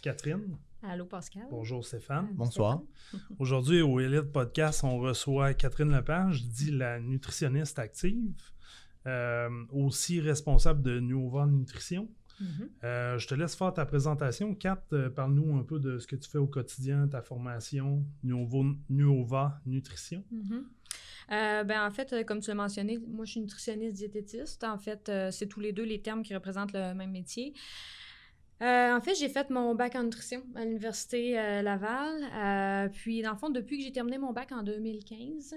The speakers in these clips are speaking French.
Catherine. Allô, Pascal. Bonjour, Stéphane. Bonsoir. Stéphane. Aujourd'hui, au Elite Podcast, on reçoit Catherine Lepage, dit la nutritionniste active, aussi responsable de Nuova Nutrition. Je te laisse faire ta présentation. Kat, parle-nous un peu de ce que tu fais au quotidien, ta formation, Nuova Nutrition. En fait, comme tu l'as mentionné, moi, je suis nutritionniste diététiste. En fait, c'est tous les deux les termes qui représentent le même métier. En fait, j'ai fait mon bac en nutrition à l'Université Laval. Puis, dans le fond, depuis que j'ai terminé mon bac en 2015,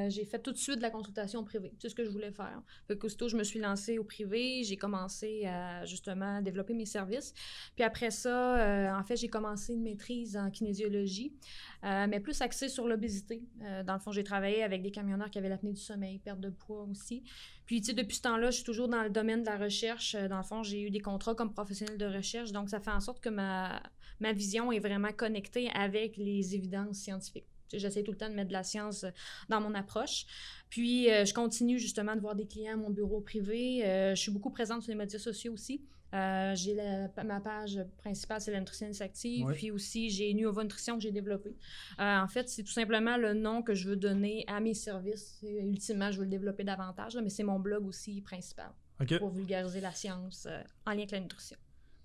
j'ai fait tout de suite de la consultation privée. C'est ce que je voulais faire. Fait qu'aussitôt, je me suis lancée au privé. J'ai commencé à, justement, développer mes services. Puis après ça, en fait, j'ai commencé une maîtrise en kinésiologie, mais plus axée sur l'obésité. Dans le fond, j'ai travaillé avec des camionneurs qui avaient l'apnée du sommeil, perte de poids aussi. Puis, tu sais, depuis ce temps-là, je suis toujours dans le domaine de la recherche. Dans le fond, j'ai eu des contrats comme professionnel de recherche. Donc, ça fait en sorte que ma vision est vraiment connectée avec les évidences scientifiques. J'essaie tout le temps de mettre de la science dans mon approche. Puis, je continue justement de voir des clients à mon bureau privé. Je suis beaucoup présente sur les médias sociaux aussi. J'ai ma page principale, c'est la nutritionniste active. Oui. Puis aussi, j'ai Nuova Nutrition que j'ai développée. En fait, c'est tout simplement le nom que je veux donner à mes services. Ultimement, je veux le développer davantage, là, mais c'est mon blog aussi principal pour vulgariser la science en lien avec la nutrition.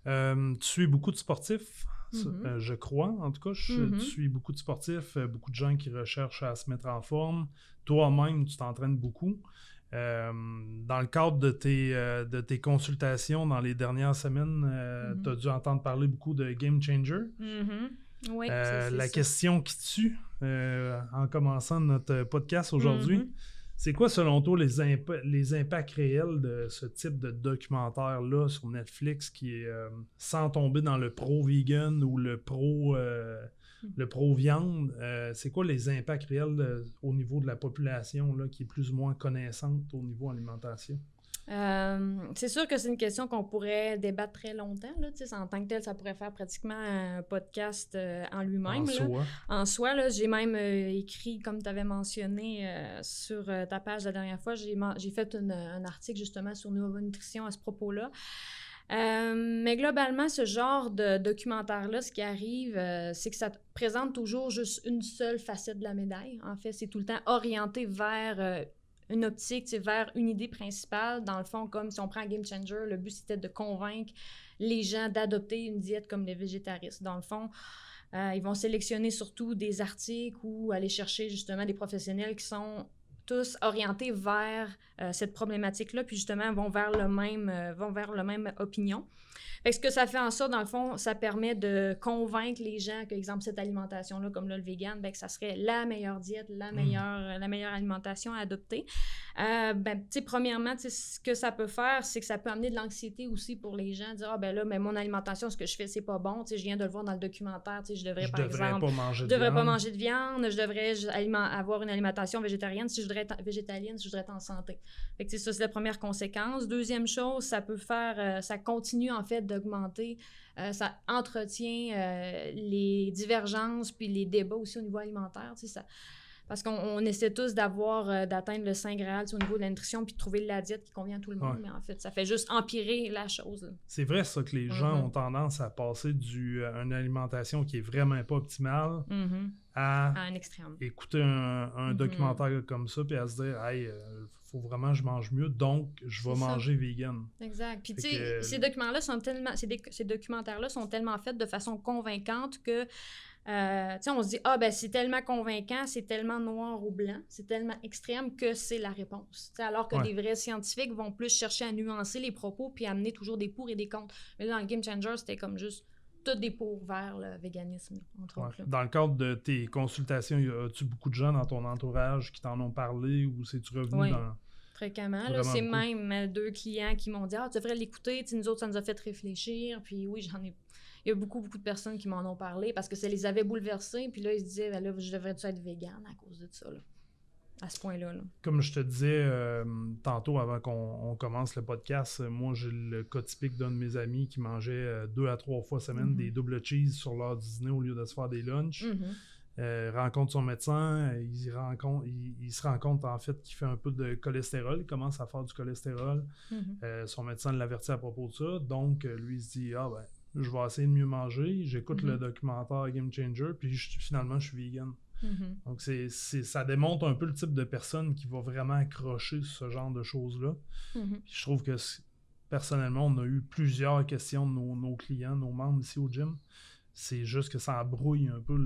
Tu suis beaucoup de sportifs, je crois. En tout cas, tu suis beaucoup de sportifs, beaucoup de gens qui recherchent à se mettre en forme. Toi-même, tu t'entraînes beaucoup. Dans le cadre de tes consultations dans les dernières semaines, tu as dû entendre parler beaucoup de Game Changer. Oui, la question qui tue, en commençant notre podcast aujourd'hui, c'est quoi selon toi les impacts réels de ce type de documentaire-là sur Netflix qui est sans tomber dans le pro-vegan ou le pro-viande, c'est quoi les impacts réels au niveau de la population là, qui est plus ou moins connaissante au niveau alimentation? C'est sûr que c'est une question qu'on pourrait débattre très longtemps. Là, en tant que tel, ça pourrait faire pratiquement un podcast en lui-même. En soi, là, j'ai même écrit, comme tu avais mentionné sur ta page la dernière fois, j'ai fait un article justement sur Nuova Nutrition à ce propos-là. Mais globalement, ce genre de documentaire-là, ce qui arrive, c'est que ça présente toujours juste une seule facette de la médaille. En fait, c'est tout le temps orienté vers une optique, vers une idée principale. Dans le fond, comme si on prend Game Changer, le but, c'était de convaincre les gens d'adopter une diète comme les végétaristes. Dans le fond, ils vont sélectionner surtout des articles ou aller chercher justement des professionnels qui sont tous orientés vers cette problématique-là, puis justement vont vers le même opinion. Fait que ce que ça fait en sorte, dans le fond, ça permet de convaincre les gens que, exemple, cette alimentation-là, comme là, le vegan, ben, que ça serait la meilleure diète, la meilleure alimentation à adopter. Premièrement, ce que ça peut faire, c'est que ça peut amener de l'anxiété aussi pour les gens, dire, mais mon alimentation, ce que je fais, c'est pas bon. Je viens de le voir dans le documentaire, je devrais pas manger de viande, je devrais avoir une alimentation végétarienne. Si je voudrais être végétalienne, si je voudrais être en santé. Fait que ça, c'est la première conséquence. Deuxième chose, ça peut faire, ça continue en fait d'augmenter, ça entretient les divergences puis les débats aussi au niveau alimentaire, parce qu'on essaie tous d'atteindre le Saint Graal au niveau de la nutrition puis de trouver la diète qui convient à tout le monde, mais en fait, ça fait juste empirer la chose. Là. C'est vrai ça que les gens ont tendance à passer d'une alimentation qui est vraiment pas optimale à un extrême. Écouter un documentaire comme ça puis à se dire « Hey, faut vraiment que je mange mieux, donc je vais manger vegan. » Exact. Puis tu sais, ces documentaires-là sont tellement faits de façon convaincante que on se dit, c'est tellement convaincant, c'est tellement noir ou blanc, c'est tellement extrême que c'est la réponse. Alors que les vrais scientifiques vont plus chercher à nuancer les propos puis amener toujours des pour et des contre. Mais là, dans le Game Changer, c'était comme juste tout des pour vers le véganisme, entre autres. Là. Dans le cadre de tes consultations, as-tu beaucoup de gens dans ton entourage qui t'en ont parlé ou c'est-tu revenu dans... Fréquemment. Là, c'est même 2 clients qui m'ont dit « Ah, tu devrais l'écouter. » Nous autres, ça nous a fait réfléchir. Puis oui, il y a beaucoup de personnes qui m'en ont parlé parce que ça les avait bouleversés. Puis là, ils se disaient « je devrais-tu être vegan à cause de ça? » À ce point-là. Là. Comme je te disais tantôt avant qu'on commence le podcast, moi, j'ai le cas typique d'un de mes amis qui mangeait 2 à 3 fois semaine des double cheese sur l'heure du dîner au lieu de se faire des lunchs. Rencontre son médecin, il se rend compte en fait qu'il fait un peu de cholestérol, il commence à faire du cholestérol. Son médecin l'avertit à propos de ça, donc lui il se dit je vais essayer de mieux manger, j'écoute le documentaire Game Changer, puis finalement, je suis vegan. Donc, ça démontre un peu le type de personne qui va vraiment accrocher sur ce genre de choses-là. Je trouve que, personnellement, on a eu plusieurs questions de nos clients, nos membres ici au gym. C'est juste que ça embrouille un peu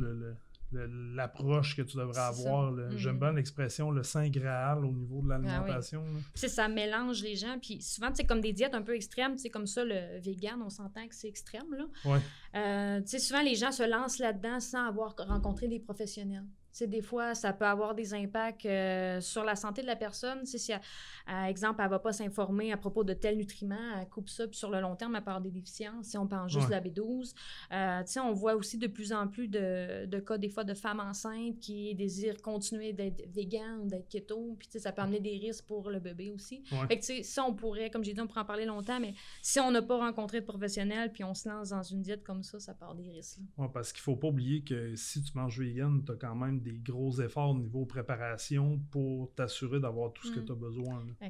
l'approche que tu devrais avoir. J'aime bien l'expression le Saint Graal au niveau de l'alimentation. Ça mélange les gens. Puis souvent, c'est comme des diètes un peu extrêmes. Comme ça, le vegan, on s'entend que c'est extrême. Souvent, les gens se lancent là-dedans sans avoir rencontré des professionnels. Des fois, ça peut avoir des impacts sur la santé de la personne. Si, exemple, elle ne va pas s'informer à propos de tel nutriment, elle coupe ça, puis sur le long terme, elle peut avoir des déficiences. Si on pense juste de la B12. On voit aussi de plus en plus de cas, des fois, de femmes enceintes qui désirent continuer d'être vegan ou d'être keto. Puis, ça peut amener des risques pour le bébé aussi. Fait que, ça, on pourrait, comme j'ai dit, on pourrait en parler longtemps, mais si on n'a pas rencontré de professionnel puis on se lance dans une diète comme ça, ça peut avoir des risques. Oui, parce qu'il ne faut pas oublier que si tu manges vegan, tu as quand même des gros efforts au niveau préparation pour t'assurer d'avoir tout ce que tu as besoin. Là.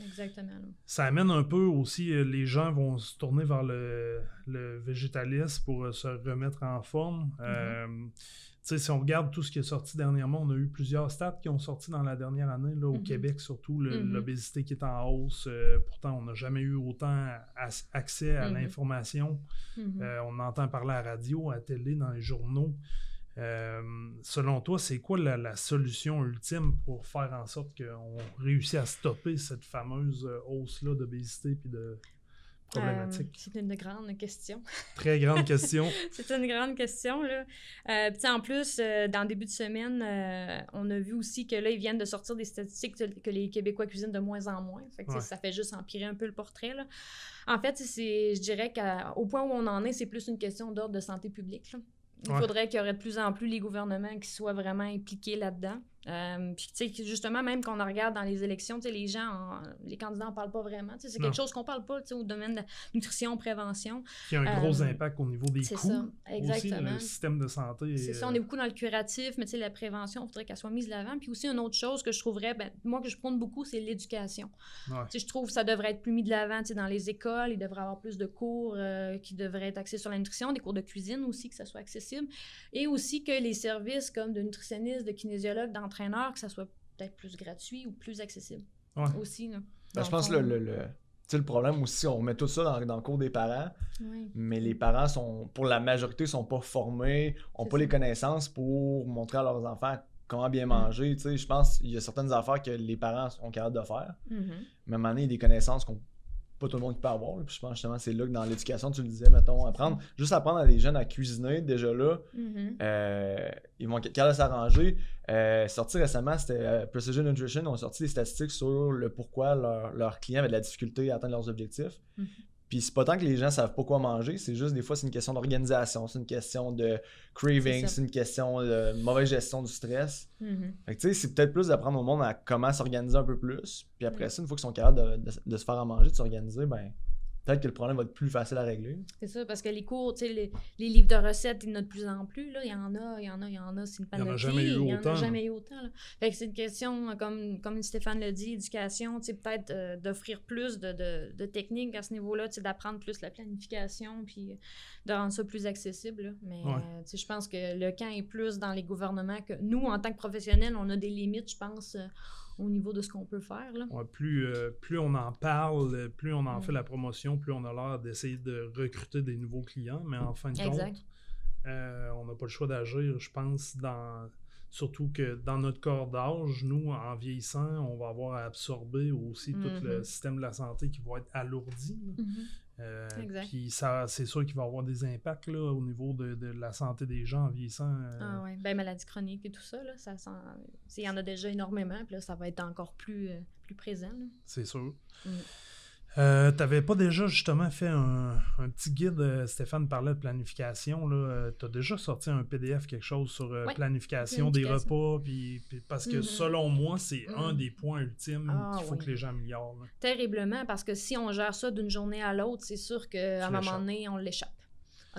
Exactement. Là. Ça amène un peu aussi, les gens vont se tourner vers le végétalisme pour se remettre en forme. Si on regarde tout ce qui est sorti dernièrement, on a eu plusieurs stats qui ont sorti dans la dernière année, là, au Québec surtout, l'obésité qui est en hausse. Pourtant, on n'a jamais eu autant accès à l'information. On entend parler à la radio, à la télé, dans les journaux. Selon toi, c'est quoi la solution ultime pour faire en sorte qu'on réussisse à stopper cette fameuse hausse-là d'obésité et de problématiques? C'est une grande question. Très grande question. C'est une grande question, là. En plus, dans le début de semaine, on a vu aussi que là, ils viennent de sortir des statistiques que les Québécois cuisinent de moins en moins. Fait que, ça fait juste empirer un peu le portrait, là. En fait, je dirais qu'au point où on en est, c'est plus une question d'ordre de santé publique, là. Il faudrait qu'il y aurait de plus en plus les gouvernements qui soient vraiment impliqués là-dedans. Puis, tu sais, justement, même quand on regarde dans les élections, tu sais, les gens, les candidats n'en parlent pas vraiment. Tu sais, c'est quelque chose qu'on parle pas, tu sais, au domaine de la nutrition, prévention. Qui a un gros impact au niveau des coûts. C'est ça, exactement. Aussi, le système de santé. C'est ça, on est beaucoup dans le curatif, mais tu sais, la prévention, il faudrait qu'elle soit mise de l'avant. Puis aussi, une autre chose que je trouverais, moi, que je prône beaucoup, c'est l'éducation. Tu sais, je trouve que ça devrait être plus mis de l'avant, tu sais, dans les écoles. Il devrait y avoir plus de cours qui devraient être axés sur la nutrition, des cours de cuisine aussi, que ça soit accessible. Et aussi que les services comme de nutritionnistes, de kinésiologues, d'entraîneurs, que ça soit peut-être plus gratuit ou plus accessible aussi. Là, je pense que le problème aussi, on met tout ça dans le cours des parents, mais les parents, pour la majorité, sont pas formés, n'ont pas les connaissances pour montrer à leurs enfants comment bien manger. Je pense qu'il y a certaines affaires que les parents sont capables de faire, mais à un moment donné, il y a des connaissances qu'on pas tout le monde qui peut avoir. Là. Puis je pense justement c'est là que dans l'éducation, tu le disais, mettons, apprendre à des jeunes à cuisiner, déjà là, ils vont être capables de s'arranger. Sorti récemment, c'était Precision Nutrition, ils ont sorti des statistiques sur le pourquoi leurs clients avaient de la difficulté à atteindre leurs objectifs. Puis c'est pas tant que les gens savent pas quoi manger, c'est juste des fois c'est une question d'organisation, c'est une question de craving, c'est une question de mauvaise gestion du stress. Fait que tu sais, c'est peut-être plus d'apprendre au monde à comment s'organiser un peu plus. Puis après ça, une fois qu'ils sont capables de se faire à manger, de s'organiser, ben peut-être que le problème va être plus facile à régler. C'est ça, parce que les cours, tu sais, les livres de recettes, il y en a de plus en plus. Là. Il y en a, c'est une panoplie. Il n'y en a jamais eu autant. Là. Fait que c'est une question, comme Stéphane l'a dit, éducation, tu sais, peut-être d'offrir plus de techniques à ce niveau-là, tu sais, d'apprendre plus la planification, puis de rendre ça plus accessible. Là. Mais tu sais, je pense que le camp est plus dans les gouvernements que nous, en tant que professionnels, on a des limites, je pense, au niveau de ce qu'on peut faire. Là. Plus on en parle, plus on en fait la promotion, plus on a l'air d'essayer de recruter des nouveaux clients. Mais en fin de compte, on n'a pas le choix d'agir, je pense, surtout que dans notre corps d'âge, nous, en vieillissant, on va avoir à absorber aussi tout le système de la santé qui va être alourdi. Puis ça, c'est sûr qu'il va y avoir des impacts là, au niveau de la santé des gens en vieillissant. Maladies chroniques et tout ça, là, il y en a déjà énormément, puis là, ça va être encore plus présent. Là. C'est sûr. T'avais pas déjà justement fait un petit guide, Stéphane parlait de planification, là, t'as déjà sorti un PDF, quelque chose sur planification des repas, puis parce que selon moi, c'est un des points ultimes qu'il faut que les gens améliorent. Là. Terriblement, parce que si on gère ça d'une journée à l'autre, c'est sûr qu'à un moment donné, on l'échappe.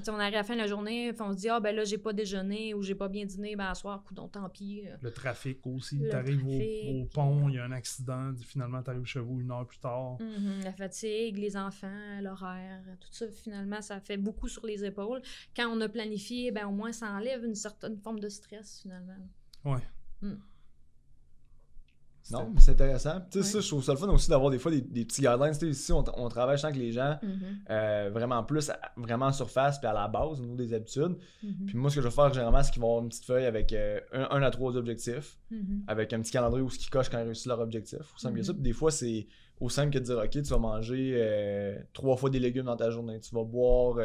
on arrive à la fin de la journée, on se dit, ah, ben là, j'ai pas déjeuné ou j'ai pas bien dîné, ben à soir, coudonc, tant pis. Le trafic aussi. Tu arrives au pont, il y a un accident, finalement, tu arrives chez vous 1 heure plus tard. La fatigue, les enfants, l'horaire, tout ça, finalement, ça fait beaucoup sur les épaules. Quand on a planifié, ben au moins, ça enlève une certaine forme de stress, finalement. Ouais. Non, mais c'est intéressant. Tu sais, ça, je trouve ça le fun aussi d'avoir des fois des petits guidelines. Tu sais, ici, on travaille avec les gens vraiment plus, vraiment en surface puis à la base, au niveau des habitudes. Puis moi, ce que je vais faire généralement, c'est qu'ils vont avoir une petite feuille avec 1 à 3 objectifs, avec un petit calendrier où ils cochent quand ils réussissent leur objectif. Au simple que ça. Puis des fois, c'est au simple que de dire, OK, tu vas manger 3 fois des légumes dans ta journée. Tu vas boire,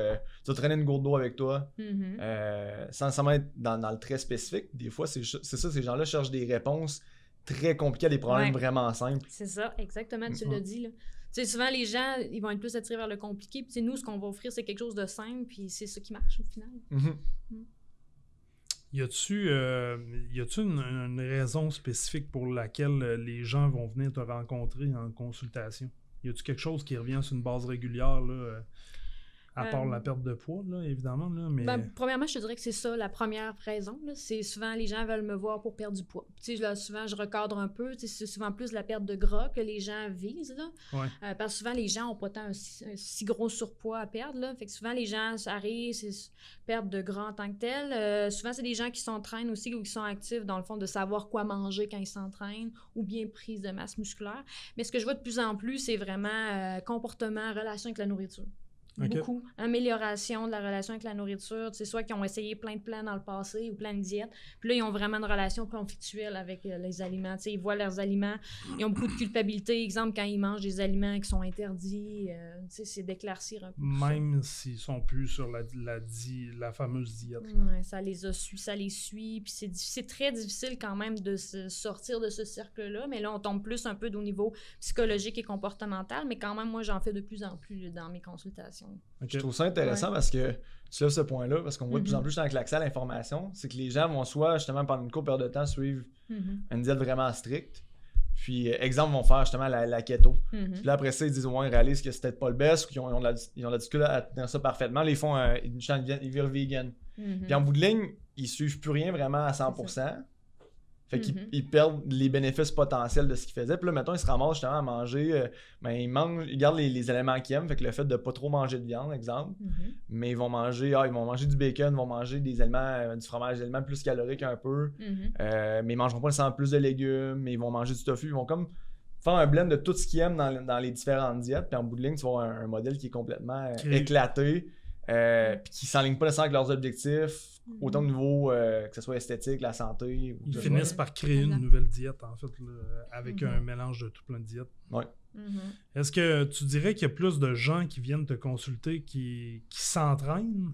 tu vas traîner une gourde d'eau avec toi, sans être dans le très spécifique. Des fois, c'est ça, ces gens-là cherchent des réponses très compliqué à des problèmes vraiment simples. C'est ça, exactement, tu l'as dit. Tu sais, souvent, les gens, ils vont être plus attirés vers le compliqué, puis nous, ce qu'on va offrir, c'est quelque chose de simple, puis c'est ça qui marche au final. Y a-tu une raison spécifique pour laquelle les gens vont venir te rencontrer en consultation? Y a-tu quelque chose qui revient sur une base régulière, là, à part la perte de poids, là, évidemment? Là, mais... premièrement, je te dirais que c'est ça la première raison. Là. C'est souvent, les gens veulent me voir pour perdre du poids. Tu sais, là, souvent, je recadre un peu. Tu sais, c'est souvent plus la perte de gras que les gens visent. Là. Parce que souvent, les gens n'ont pas tant un si gros surpoids à perdre. Là. Fait que souvent, les gens arrivent, c'est perte de gras en tant que tel. Souvent, c'est des gens qui s'entraînent aussi ou qui sont actifs dans le fond de savoir quoi manger quand ils s'entraînent ou bien prise de masse musculaire. Mais ce que je vois de plus en plus, c'est vraiment comportement, relation avec la nourriture. Beaucoup. Amélioration de la relation avec la nourriture. C'est soit qu'ils ont essayé plein de plans dans le passé ou plein de diètes. Puis là, ils ont vraiment une relation conflictuelle avec les aliments. T'sais, ils voient leurs aliments. Ils ont beaucoup de culpabilité. Exemple, quand ils mangent des aliments qui sont interdits, c'est d'éclaircir un peu. Même s'ils sont plus sur la fameuse diète. Ouais, ça les suit. Puis c'est très difficile quand même de se sortir de ce cercle-là. Mais là, on tombe plus un peu au niveau psychologique et comportemental. Mais quand même, moi, j'en fais de plus en plus dans mes consultations. Je trouve ça intéressant parce que tu lèves ce point-là, parce qu'on voit de plus en plus avec l'accès à l'information, c'est que les gens vont soit justement pendant une courte période de temps suivre une diète vraiment stricte, puis exemple vont faire justement la keto. Puis là après ça, ils disent ouais, ils réalisent que c'est peut-être pas le best ou qu'ils ont de la difficulté à tenir ça parfaitement. Là, ils virent vegan. Puis en bout de ligne, ils suivent plus rien vraiment à 100%. Fait qu'ils perdent les bénéfices potentiels de ce qu'ils faisaient. Puis là, mettons, ils se ramassent justement à manger. Ils gardent les éléments qu'ils aiment. Fait que le fait de pas trop manger de viande, exemple. Mais ils vont manger du bacon, ils vont manger des aliments, du fromage, des aliments plus caloriques un peu. Mais ils mangeront pas nécessairement plus de légumes. Mais ils vont manger du tofu. Ils vont comme faire un blend de tout ce qu'ils aiment dans les différentes diètes. Puis en bout de ligne, tu vas avoir un modèle qui est complètement éclaté. Puis qui s'enlignent pas nécessairement avec leurs objectifs. Autant au niveau que ce soit esthétique, la santé. Ils finissent par créer une nouvelle diète, en fait, là, avec un mélange de tout plein de diètes. Ouais. Est-ce que tu dirais qu'il y a plus de gens qui viennent te consulter qui s'entraînent?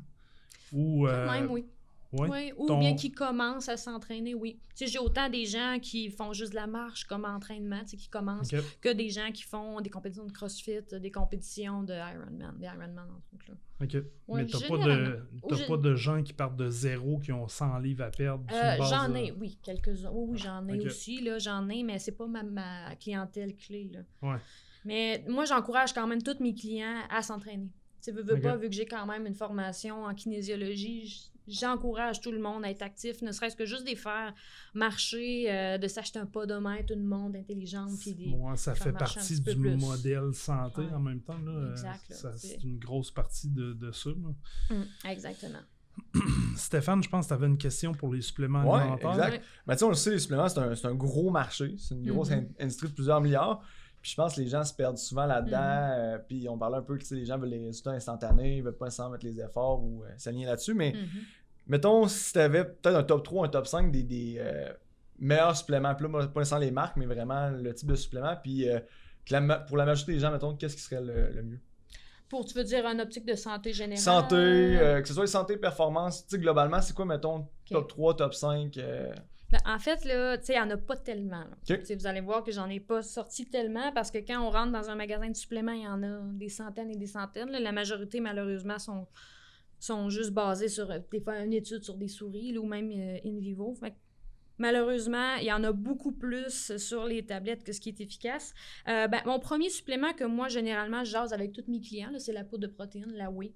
Ou, quand même, oui. Oui, ou bien qui commencent à s'entraîner, oui. Tu sais, j'ai autant des gens qui font juste de la marche comme entraînement, tu sais, qui commencent, que des gens qui font des compétitions de CrossFit, des compétitions de Ironman, des Ironman, entre autres. Là. OK. Ouais, mais t'as pas de gens qui partent de zéro, qui ont 100 livres à perdre? J'en ai, oui, quelques-uns. Oui, j'en ai aussi, là, j'en ai, mais c'est pas ma clientèle clé, là. Ouais. Mais moi, j'encourage quand même tous mes clients à s'entraîner. Tu sais, veux pas, vu que j'ai quand même une formation en kinésiologie, j'encourage tout le monde à être actif, ne serait-ce que juste de les faire marcher, de s'acheter un podomètre, une montre intelligente. Ça fait partie du modèle santé en même temps. Là. Exact. C'est une grosse partie de ça. Exactement. Stéphane, je pense que tu avais une question pour les suppléments alimentaires. Exact. Ouais. Mais tu sais, on le sait, les suppléments, c'est un gros marché. C'est une grosse industrie de plusieurs milliards. Puis je pense que les gens se perdent souvent là-dedans. Puis on parlait un peu que les gens veulent les résultats instantanés, ils veulent pas nécessairement mettre les efforts ou s'aligner là-dessus. Mais mettons, si tu avais peut-être un top 3, un top 5 des meilleurs suppléments, pas nécessairement les marques, mais vraiment le type de supplément. Puis pour la majorité des gens, mettons, qu'est-ce qui serait le mieux? Tu veux dire en optique de santé générale? Santé, que ce soit santé, performance. Tu sais, globalement, c'est quoi, mettons, top 3, top 5? En fait, là, tu sais, il n'y en a pas tellement. Vous allez voir que j'en ai pas sorti tellement parce que quand on rentre dans un magasin de suppléments, il y en a des centaines et des centaines. Là. La majorité, malheureusement, sont juste basées sur, des fois, une étude sur des souris là, ou même in vivo. Fait que, malheureusement, il y en a beaucoup plus sur les tablettes que ce qui est efficace. Mon premier supplément que moi, généralement, je jase avec tous mes clients, là, c'est la poudre de protéines, la whey.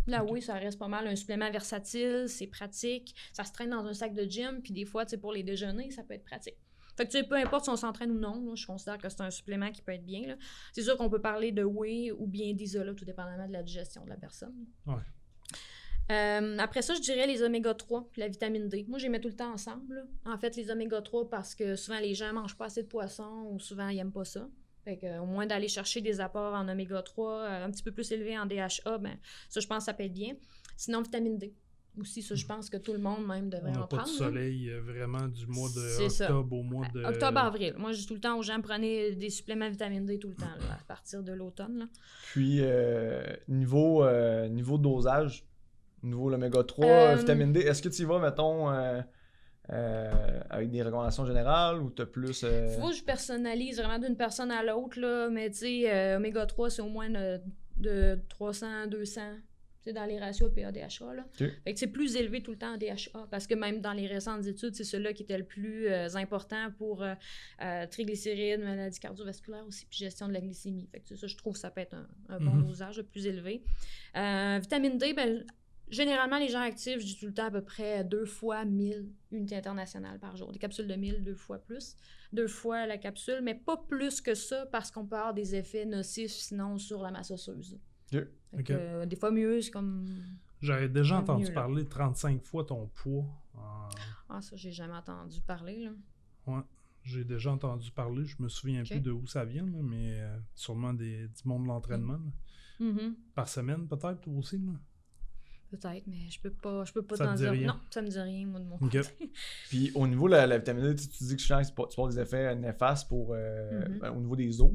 La whey, ça reste pas mal un supplément versatile, c'est pratique, ça se traîne dans un sac de gym, puis des fois, pour les déjeuners, ça peut être pratique. Fait que peu importe si on s'entraîne ou non, là, je considère que c'est un supplément qui peut être bien. Là. C'est sûr qu'on peut parler de whey ou bien d'isola, tout dépendamment de la digestion de la personne. Ouais. Après ça, je dirais les oméga 3 puis la vitamine D. Moi, je les mets tout le temps ensemble. Là. En fait, les oméga 3 parce que souvent, les gens mangent pas assez de poisson ou souvent, ils n'aiment pas ça. Fait que, au moins d'aller chercher des apports en oméga 3 un petit peu plus élevés en DHA, ben ça, je pense que ça peut être bien. Sinon, vitamine D. Aussi, ça, je pense que tout le monde même devrait en prendre. On n'a pas de soleil vraiment du mois de octobre au mois de... Octobre-avril. Moi, je dis tout le temps aux gens, prenez des suppléments vitamine D tout le temps, là, à partir de l'automne. Là. Puis, niveau dosage, niveau l'oméga 3, vitamine D, est-ce que tu y vas, mettons, avec des recommandations générales ou tu as plus... Faut que je personnalise vraiment d'une personne à l'autre, là, mais tu sais, oméga 3, c'est au moins de 300, 200... dans les ratios PA-DHA. Là. Okay. Fait que c'est plus élevé tout le temps en DHA parce que même dans les récentes études, c'est celui-là qui était le plus important pour triglycérides, maladies cardiovasculaires aussi, puis gestion de la glycémie. Fait que ça, je trouve que ça peut être un bon dosage plus élevé. Vitamine D, ben, généralement, les gens actifs, je dis tout le temps à peu près 2 fois 1000 unités internationales par jour. Des capsules de 1000, 2 fois plus. 2 fois la capsule, mais pas plus que ça parce qu'on peut avoir des effets nocifs sinon sur la masse osseuse. Okay. Des fois mieux, c'est comme... J'avais déjà entendu parler de 35 fois ton poids. Ah, ça, j'ai jamais entendu parler, là. Ouais, j'ai déjà entendu parler. Je me souviens plus de où ça vient, là, mais sûrement du monde de l'entraînement. Par semaine, peut-être, aussi, là. Peut-être, mais je peux pas ça t'en dire. Rien. Non, ça me dit rien, moi, de mon côté. Puis au niveau de la vitamine D, tu dis que tu parles des effets néfastes pour, au niveau des os.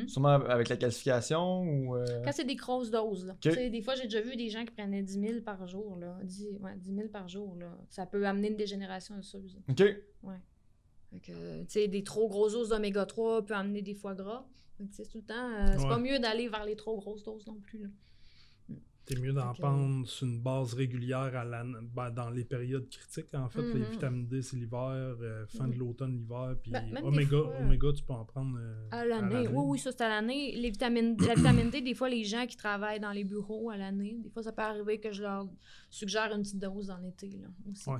Sûrement avec la calcification ou... Quand c'est des grosses doses. Là. Okay. Des fois, j'ai déjà vu des gens qui prenaient 10 000 par jour. Là. 10 000 par jour. Là. Ça peut amener une dégénération osseuse. OK. Ouais. Fait que, des trop grosses doses d'oméga 3 peut amener des foie gras. C'est tout le temps... c'est pas mieux d'aller vers les trop grosses doses non plus. Là. C'est mieux d'en prendre sur une base régulière dans les périodes critiques. En fait, les vitamines D, c'est l'hiver, fin de l'automne, l'hiver. Puis oméga, tu peux en prendre à l'année. Oui, ça, c'est à l'année. La vitamine D, des fois, les gens qui travaillent dans les bureaux à l'année, des fois, ça peut arriver que je leur suggère une petite dose en été, là, aussi. Ouais.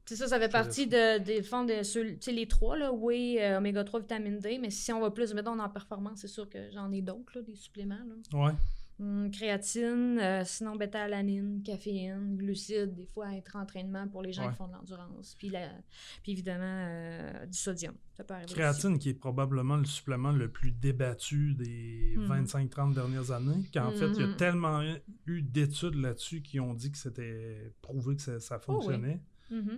Ça fait partie des fonds les trois, là, oméga 3, vitamine D, mais si on va plus, mettons, en performance, c'est sûr que j'en ai d'autres, là, des suppléments. Là. Ouais. Créatine, sinon bêta-alanine, caféine, glucides, des fois être entraînement pour les gens qui font de l'endurance, puis évidemment du sodium. Ça peut arriver créatine aussi. Qui est probablement le supplément le plus débattu des 25-30 dernières années, qu'en fait, il y a tellement eu d'études là-dessus qui ont dit que c'était prouvé que ça fonctionnait.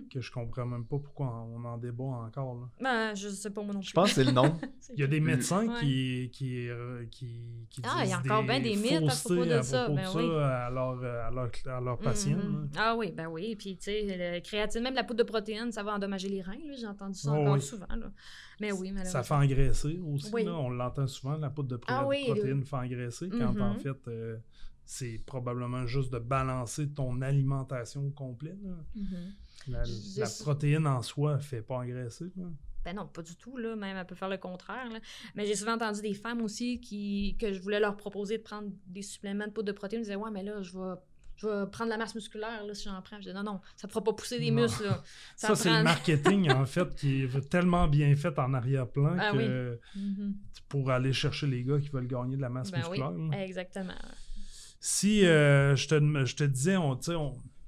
Que je comprends même pas pourquoi on en débat encore. Là. Ben, je sais pas moi non plus. Je pense que c'est le nom. Il y a des médecins qui disent il y a encore bien des mythes à propos de ça. À leurs patients. Ah oui, ben oui. Puis, tu sais, le créatine, même la poudre de protéines, ça va endommager les reins. Là. J'ai entendu ça encore souvent. Là. Mais oui, malheureusement. Ça fait engraisser aussi. Là. On l'entend souvent, la poudre de protéines fait engraisser. Quand en fait, c'est probablement juste de balancer ton alimentation complète. La protéine en soi ne fait pas engraisser. Là. Ben non, pas du tout. Là. Même, elle peut faire le contraire. Là. Mais j'ai souvent entendu des femmes aussi que je voulais leur proposer de prendre des suppléments de poudre de protéines. Ils disaient, ouais, mais là, je vais prendre la masse musculaire là, si j'en prends. Je disais, non, ça ne te fera pas pousser des muscles. Là. Ça c'est le marketing, en fait, qui est tellement bien fait en arrière-plan pour aller chercher les gars qui veulent gagner de la masse musculaire. Oui, exactement. Si je te disais,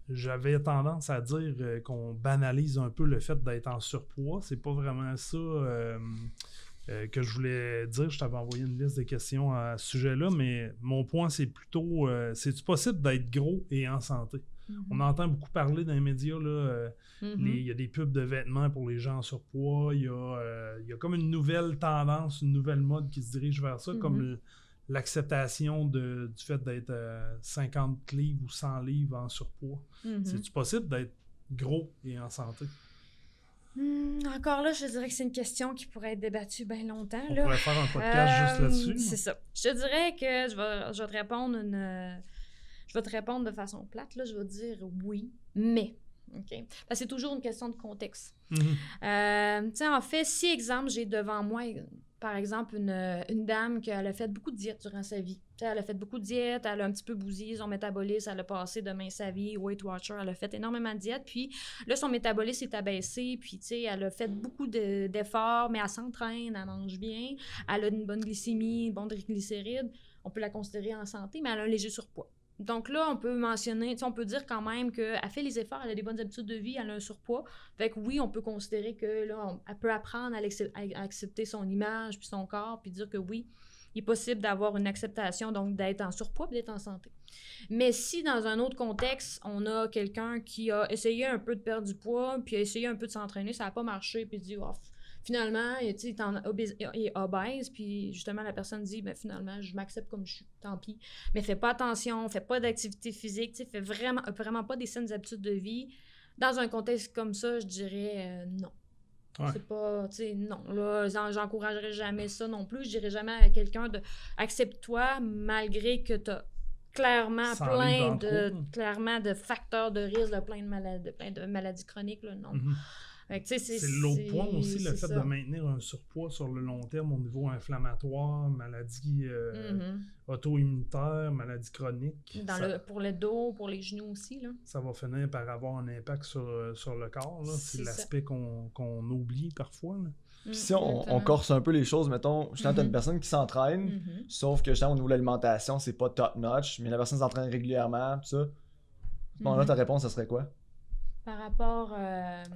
j'avais tendance à dire qu'on banalise un peu le fait d'être en surpoids. C'est pas vraiment ça que je voulais dire. Je t'avais envoyé une liste de questions à ce sujet-là, mais mon point, c'est plutôt c'est-tu possible d'être gros et en santé? On entend beaucoup parler dans les médias, là. Il y a des pubs de vêtements pour les gens en surpoids. Il y a comme une nouvelle tendance, une nouvelle mode qui se dirige vers ça, comme l'acceptation du fait d'être 50 livres ou 100 livres en surpoids. C'est-tu possible d'être gros et en santé? Encore là, je dirais que c'est une question qui pourrait être débattue bien longtemps. On pourrait faire un podcast juste là-dessus. C'est ça. Je te dirais que je vais te répondre je vais te répondre de façon plate. Là, je vais te dire oui, mais. OK? Parce que c'est toujours une question de contexte. En fait, si, exemple, j'ai devant moi par exemple, une dame qui a fait beaucoup de diètes durant sa vie. T'sais, elle a fait beaucoup de diètes, elle a un petit peu bousillé son métabolisme, elle a passé de mince à vie, Weight Watcher, elle a fait énormément de diètes, puis là, son métabolisme est abaissé, puis elle a fait beaucoup d'efforts, mais elle s'entraîne, elle mange bien, elle a une bonne glycémie, une bonne triglycéride, on peut la considérer en santé, mais elle a un léger surpoids. Donc là, on peut mentionner, on peut dire quand même qu'elle fait les efforts, elle a des bonnes habitudes de vie, elle a un surpoids. Fait que oui, on peut considérer que là, elle peut apprendre à accepter son image puis son corps, puis dire que oui, il est possible d'avoir une acceptation, donc d'être en surpoids et d'être en santé. Mais si dans un autre contexte, on a quelqu'un qui a essayé un peu de perdre du poids, puis a essayé un peu de s'entraîner, ça n'a pas marché, puis dit oh, finalement, il est obèse, puis justement, la personne dit, ben finalement, je m'accepte comme je suis, tant pis. Mais fais pas attention, fais pas d'activité physique, fais vraiment pas des saines habitudes de vie. Dans un contexte comme ça, je dirais non. Ouais. C'est pas, non, là, j'encouragerais jamais ça non plus. Je dirais jamais à quelqu'un de accepte-toi malgré que tu as clairement plein de facteurs de risque, de plein de maladies chroniques, là, non. Mm-hmm. C'est l'autre point aussi, le fait de maintenir un surpoids sur le long terme au niveau inflammatoire, maladie auto-immunitaire, maladie chronique. Pour le dos, pour les genoux aussi. Là. Ça va finir par avoir un impact sur le corps. Là. C'est l'aspect qu'on oublie parfois. Puis si on corse un peu les choses, mettons, je t'as une personne qui s'entraîne, sauf que au niveau de l'alimentation, c'est pas top-notch, mais la personne s'entraîne régulièrement, tout ça. À ce moment-là, ta réponse, ça serait quoi? Par rapport...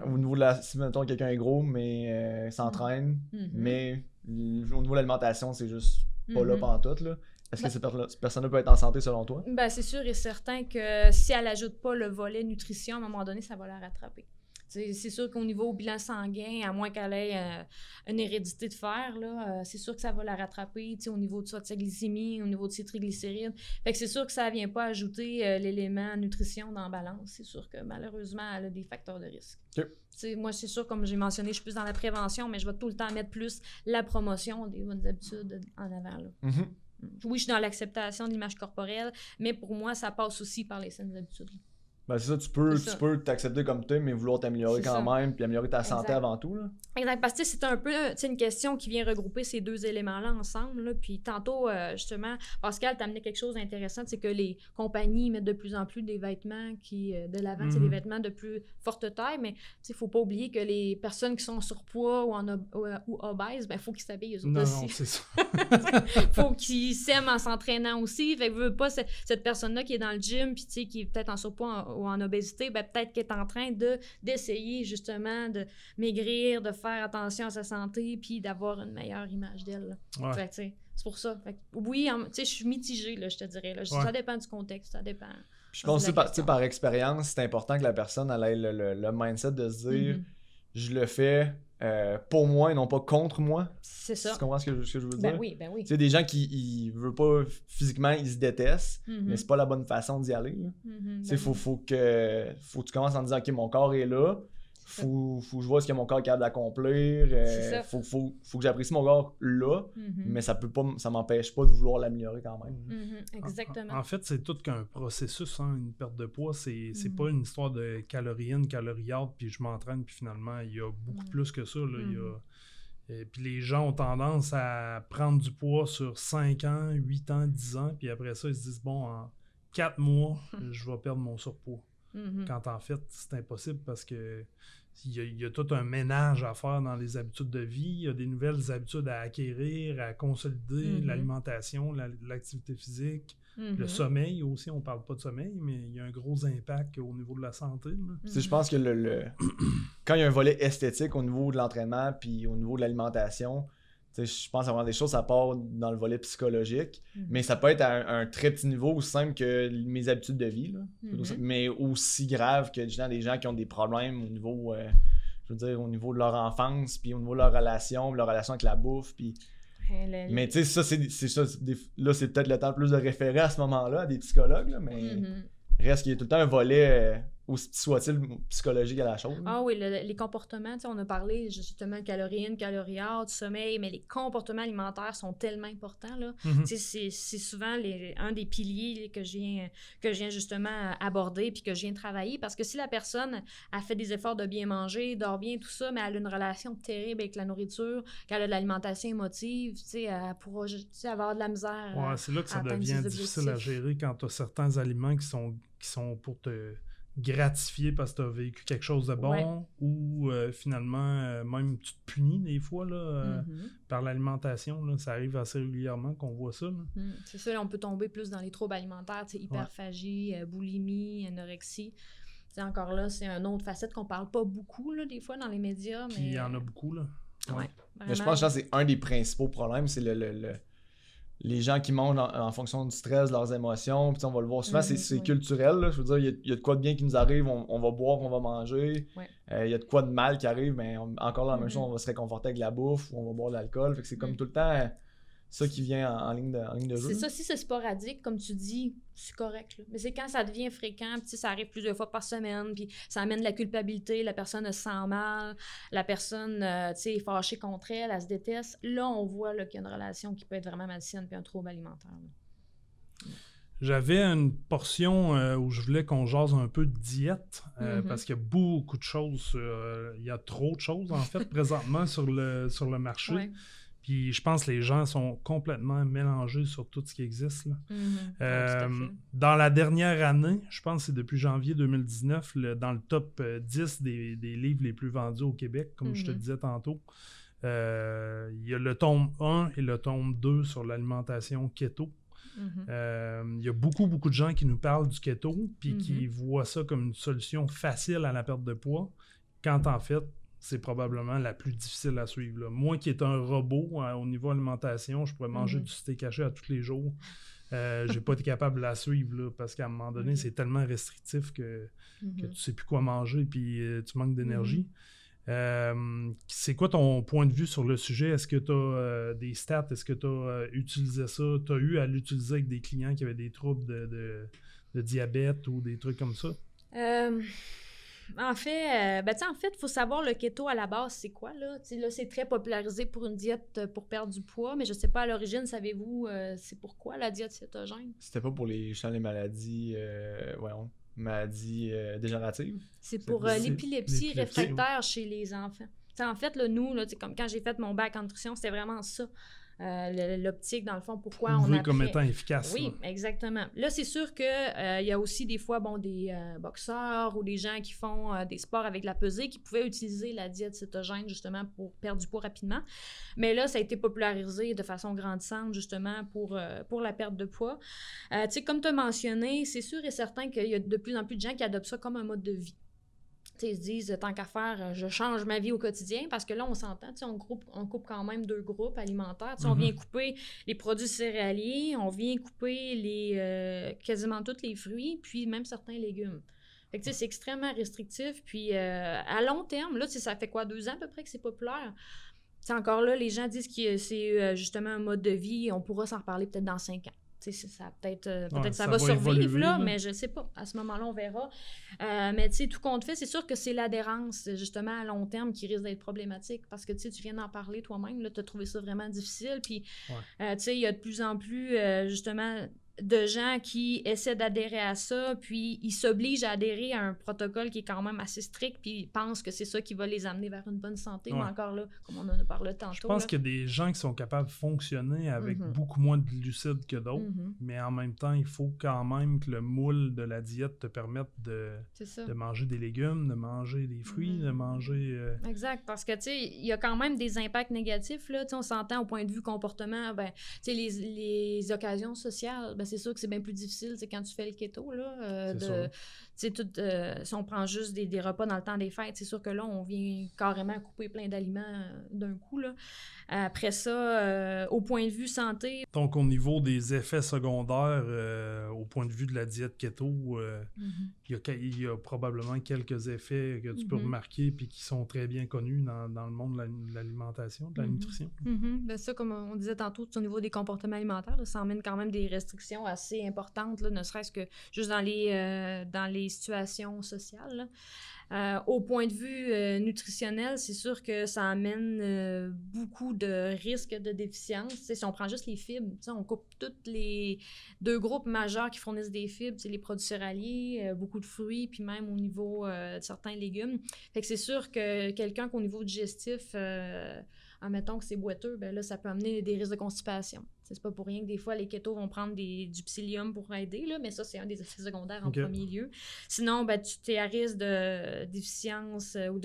Au niveau de si, mettons, quelqu'un est gros, mais s'entraîne, mais au niveau de l'alimentation, c'est juste pas là pantoute, là. Est-ce que cette personne-là peut être en santé selon toi? Ben, c'est sûr et certain que si elle n'ajoute pas le volet nutrition, à un moment donné, ça va la rattraper. C'est sûr qu'au niveau bilan sanguin, à moins qu'elle ait une hérédité de fer, là, c'est sûr que ça va la rattraper au niveau de sa glycémie, au niveau de ses triglycérides. Fait que c'est sûr que ça ne vient pas ajouter l'élément nutrition dans la balance. C'est sûr que malheureusement, elle a des facteurs de risque. Okay. Moi, c'est sûr, comme j'ai mentionné, je suis plus dans la prévention, mais je vais tout le temps mettre plus la promotion des bonnes habitudes en avant. Là. Oui, je suis dans l'acceptation de l'image corporelle, mais pour moi, ça passe aussi par les saines habitudes. Ben c'est ça, tu peux t'accepter comme tu es, mais vouloir t'améliorer quand même, puis améliorer ta santé avant tout. Là. Exact, parce que c'est un peu une question qui vient regrouper ces deux éléments-là ensemble. Là. Puis tantôt, justement, Pascal t'a amené quelque chose d'intéressant, c'est que les compagnies mettent de plus en plus des vêtements de l'avant, des vêtements de plus forte taille, mais il ne faut pas oublier que les personnes qui sont en surpoids ou obèses, il faut qu'ils s'habillent eux autres aussi. Non, c'est ça. Faut qu'ils s'aiment en s'entraînant aussi. Fait que veux pas cette personne-là qui est dans le gym, puis qui est peut-être en surpoids ou en obésité, peut-être qu'elle est en train d'essayer justement de maigrir, de faire attention à sa santé, puis d'avoir une meilleure image d'elle. Ouais. Fait, c'est pour ça. Fait, oui, je suis mitigée, là, je te dirais. Là. Ça dépend du contexte, ça dépend. Puis je pense aussi par expérience, c'est important que la personne elle ait le mindset de se dire je le fais pour moi et non pas contre moi. C'est ça. Tu comprends ce que je veux dire? Ben oui. Tu sais, des gens qui veulent pas physiquement, ils se détestent, mais c'est pas la bonne façon d'y aller. Tu sais, faut que tu commences en disant ok, mon corps est là. Faut que je vois ce que mon corps est capable d'accomplir. Faut que j'apprécie mon corps là, mais ça m'empêche pas de vouloir l'améliorer quand même. Exactement. En fait, c'est tout qu'un processus, une perte de poids. C'est pas une histoire de calories in, calories out, puis je m'entraîne, puis finalement, il y a beaucoup plus que ça. Là. Puis les gens ont tendance à prendre du poids sur 5 ans, 8 ans, 10 ans, puis après ça, ils se disent, bon, en 4 mois, je vais perdre mon surpoids. Quand en fait, c'est impossible parce que il y a tout un ménage à faire dans les habitudes de vie, il y a des nouvelles habitudes à acquérir, à consolider, l'alimentation, l'activité physique, le sommeil aussi, on parle pas de sommeil, mais il y a un gros impact au niveau de la santé. Je pense que quand il y a un volet esthétique au niveau de l'entraînement puis au niveau de l'alimentation, je pense avoir des choses, ça part dans le volet psychologique, mais ça peut être à un très petit niveau, aussi simple que mes habitudes de vie, là. Mais aussi grave que des gens qui ont des problèmes au niveau, au niveau de leur enfance, puis au niveau de leur relation avec la bouffe, puis... Mais tu sais, ça, c'est ça. Là, c'est peut-être le temps plus de référer à ce moment-là à des psychologues, là, mais reste qu'il y a tout le temps un volet aussi soit-il psychologique à la chose. Ah oui, les comportements, on a parlé justement calories in, calories out, du sommeil, mais les comportements alimentaires sont tellement importants, là. C'est souvent un des piliers que je viens justement aborder puis que je viens travailler, parce que si la personne a fait des efforts de bien manger, dort bien, tout ça, mais elle a une relation terrible avec la nourriture, qu'elle a de l'alimentation émotive, elle pourra avoir de la misère. Ouais, c'est là que ça devient difficile à gérer quand tu as certains aliments qui sont pour te gratifier parce que tu as vécu quelque chose de bon, ou finalement, même tu te punis des fois là, par l'alimentation. Là, ça arrive assez régulièrement qu'on voit ça. C'est ça, là, on peut tomber plus dans les troubles alimentaires, hyperphagie, boulimie, anorexie. Encore là, c'est une autre facette qu'on parle pas beaucoup là, des fois dans les médias. Puis il y en a beaucoup. Là. Mais je pense que c'est un des principaux problèmes, c'est les gens qui mangent en fonction du stress, de leurs émotions, puis on va le voir souvent, c'est culturel, là. Je veux dire, il y a de quoi de bien qui nous arrive, on va boire, on va manger, il y a de quoi de mal qui arrive, mais encore là, la même chose, on va se réconforter avec la bouffe, ou on va boire de l'alcool, fait que c'est comme tout le temps ça qui vient en ligne de jeu. C'est ça, si c'est sporadique, comme tu dis, c'est correct, là. Mais c'est quand ça devient fréquent, puis ça arrive plusieurs fois par semaine, puis ça amène de la culpabilité, la personne se sent mal, la personne est fâchée contre elle, elle se déteste. Là, on voit là, qu'il y a une relation qui peut être vraiment malsaine, puis un trouble alimentaire. J'avais une portion où je voulais qu'on jase un peu de diète, parce qu'il y a beaucoup de choses, il y a trop de choses en fait présentement sur le marché. Ouais. Puis je pense que les gens sont complètement mélangés sur tout ce qui existe. Là. Dans la dernière année, je pense que c'est depuis janvier 2019, dans le top 10 des livres les plus vendus au Québec, comme je te disais tantôt, il y a le tome 1 et le tome 2 sur l'alimentation keto. Il y a beaucoup de gens qui nous parlent du keto puis qui voient ça comme une solution facile à la perte de poids, quand en fait, c'est probablement la plus difficile à suivre. Là. Moi qui est un robot au niveau alimentation, je pourrais manger du steak haché à tous les jours. J'ai pas été capable de la suivre là, parce qu'à un moment donné, c'est tellement restrictif que tu sais plus quoi manger puis tu manques d'énergie. C'est quoi ton point de vue sur le sujet? Est-ce que tu as des stats? Est-ce que tu as utilisé ça? Tu as eu à l'utiliser avec des clients qui avaient des troubles de diabète ou des trucs comme ça? En fait, il faut savoir le keto à la base, c'est quoi, là? Là, c'est très popularisé pour une diète pour perdre du poids, mais je sais pas à l'origine, savez-vous, c'est pourquoi la diète cétogène? C'était pas pour les maladies, maladies dégénératives? C'est pour l'épilepsie réfractaire chez les enfants. T'sais, en fait, là, nous, là, comme quand j'ai fait mon bac en nutrition, c'était vraiment ça. L'optique, dans le fond, pourquoi on a comme étant efficace. Oui, là. Exactement. Là, c'est sûr que y a aussi des fois des boxeurs ou des gens qui font des sports avec la pesée qui pouvaient utiliser la diète cétogène justement pour perdre du poids rapidement. Mais là, ça a été popularisé de façon grandissante justement pour la perte de poids. Tu sais, comme tu as mentionné, c'est sûr et certain qu'il y a de plus en plus de gens qui adoptent ça comme un mode de vie. Ils se disent, tant qu'à faire, je change ma vie au quotidien, parce que là, on s'entend, on coupe quand même 2 groupes alimentaires. On vient couper les produits céréaliers, on vient couper quasiment tous les fruits, puis même certains légumes. Fait que c'est extrêmement restrictif. Puis à long terme, là, ça fait quoi, 2 ans à peu près que c'est populaire? T'sais, encore là, les gens disent que c'est justement un mode de vie, on pourra s'en reparler peut-être dans 5 ans. Ça peut-être ça va survivre, évoluer, là, mais je sais pas. À ce moment-là, on verra. Mais tout compte fait, c'est sûr que c'est l'adhérence, justement, à long terme qui risque d'être problématique parce que tu viens d'en parler toi-même, tu as trouvé ça vraiment difficile. Puis, il y a de plus en plus, justement, de gens qui essaient d'adhérer à ça, puis ils s'obligent à adhérer à un protocole qui est quand même assez strict, puis ils pensent que c'est ça qui va les amener vers une bonne santé, mais encore là, comme on en a parlé tantôt. Je pense qu'il y a des gens qui sont capables de fonctionner avec beaucoup moins de glucides que d'autres, mais en même temps, il faut quand même que le moule de la diète te permette de manger des légumes, de manger des fruits, de manger... Exact, parce que, il y a quand même des impacts négatifs, là, on s'entend au point de vue comportement, les occasions sociales, c'est sûr que c'est bien plus difficile quand tu fais le keto. Là, si on prend juste des repas dans le temps des fêtes, c'est sûr que là, on vient carrément couper plein d'aliments d'un coup. Là. Après ça, au point de vue santé... Donc, au niveau des effets secondaires, au point de vue de la diète keto, il y a probablement quelques effets que tu peux remarquer et qui sont très bien connus dans le monde de l'alimentation, de la nutrition. Ça, comme on disait tantôt, au niveau des comportements alimentaires, là, ça emmène quand même des restrictions assez importantes, là, ne serait-ce que juste dans les situations sociales, là. Au point de vue nutritionnel, c'est sûr que ça amène beaucoup de risques de déficience. T'sais, si on prend juste les fibres, on coupe tous les 2 groupes majeurs qui fournissent des fibres, les produits céréaliers, beaucoup de fruits, puis même au niveau de certains légumes. Fait que c'est sûr que quelqu'un qu'au niveau digestif, admettons que c'est boiteux, ben là, ça peut amener des risques de constipation. C'est pas pour rien que des fois, les kétos vont prendre du psyllium pour aider, là, mais ça, c'est un des effets secondaires en premier lieu. Sinon, ben, tu es à risque de déficience ou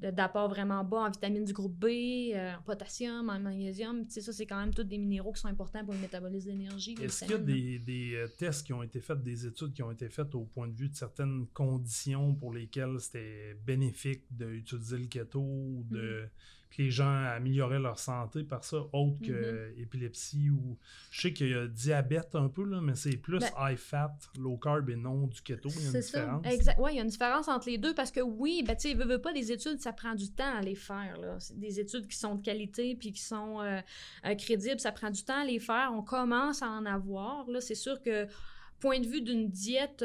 d'apport vraiment bas en vitamines du groupe B, en potassium, en magnésium. Ça, c'est quand même tous des minéraux qui sont importants pour le métabolisme d'énergie. Est-ce qu'il y a des tests qui ont été faits, des études qui ont été faites au point de vue de certaines conditions pour lesquelles c'était bénéfique d'utiliser le keto ou que les gens amélioraient leur santé par ça, autre que épilepsie ou... Je sais qu'il y a diabète un peu, là, mais c'est plus high fat, low carb et non du keto. Il y a une différence. Exact. Oui, il y a une différence entre les deux parce que oui, ben, tu sais, veut pas des études, ça prend du temps à les faire. Là. C'est des études qui sont de qualité puis qui sont crédibles, ça prend du temps à les faire. On commence à en avoir. Là, c'est sûr que, point de vue d'une diète...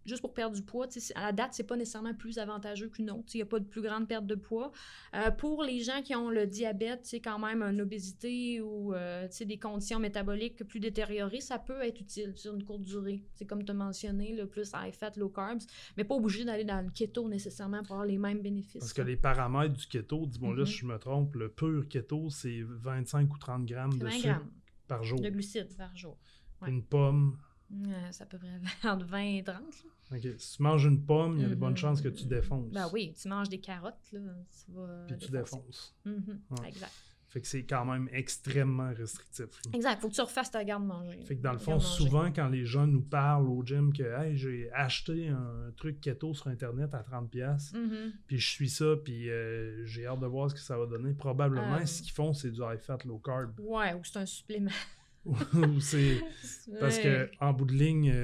juste pour perdre du poids, à la date, c'est pas nécessairement plus avantageux qu'une autre. Il n'y a pas de plus grande perte de poids. Pour les gens qui ont le diabète, c'est quand même une obésité ou des conditions métaboliques plus détériorées, ça peut être utile sur une courte durée. C'est comme tu as mentionné, le plus high fat, low carbs, mais pas obligé d'aller dans le keto nécessairement pour avoir les mêmes bénéfices. Parce que les paramètres du keto, dis-moi là si je me trompe, le pur keto, c'est 25 ou 30 grammes de sucre par jour. De glucides par jour. Ouais. Une pomme. C'est à peu près entre 20 et 30. OK. Si tu manges une pomme, il y a de bonnes chances que tu défonces. Ben oui, tu manges des carottes, là, tu vas puis tu défonces. Ouais. Exact. Fait que c'est quand même extrêmement restrictif. Exact. Faut que tu refasses ta garde-manger. Fait que dans le fond, souvent, quand les gens nous parlent au gym que « Hey, j'ai acheté un truc keto sur Internet à 30$, puis je suis ça, puis j'ai hâte de voir ce que ça va donner. » Probablement, ce qu'ils font, c'est du high fat, low carb. Ouais, ou c'est un supplément. C'est parce que en bout de ligne,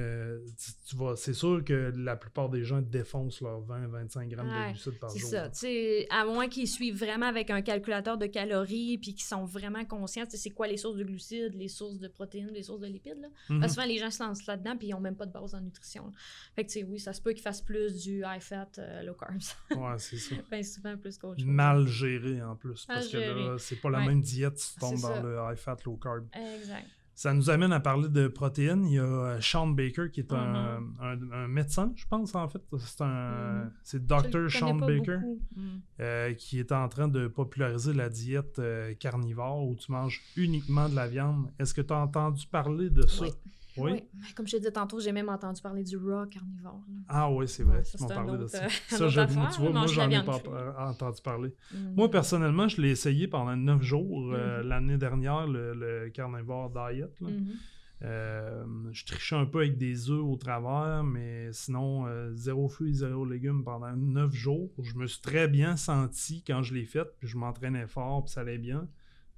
c'est sûr que la plupart des gens défoncent leurs 20-25 grammes de glucides par jour. C'est ça. À moins qu'ils suivent vraiment avec un calculateur de calories puis qu'ils sont vraiment conscients, c'est quoi les sources de glucides, les sources de protéines, les sources de lipides. Là. Parce que souvent, les gens se lancent là-dedans puis ils n'ont même pas de base en nutrition. Là. Fait que oui, ça se peut qu'ils fassent plus du high fat, low carbs. Ouais, c'est ça. Ben, souvent plus qu'autre chose. Mal géré en plus. Parce que là, c'est pas la même diète si tu tombes dans le high fat, low carb. Exact. Ça nous amène à parler de protéines. Il y a Shawn Baker qui est un médecin, je pense, en fait. C'est Dr. Shawn Baker qui est en train de populariser la diète carnivore où tu manges uniquement de la viande. Est-ce que tu as entendu parler de ça? Oui. Comme je te disais tantôt, j'ai même entendu parler du raw carnivore. Là. Ah oui, c'est vrai. Tu m'as parlé de ça. Ça, j'avoue, tu vois, moi, j'en ai pas entendu parler. Moi, personnellement, je l'ai essayé pendant 9 jours l'année dernière, le carnivore diet. Je trichais un peu avec des œufs au travers, mais sinon, 0 fruits, 0 légumes pendant 9 jours. Je me suis très bien senti quand je l'ai fait, puis je m'entraînais fort, puis ça allait bien.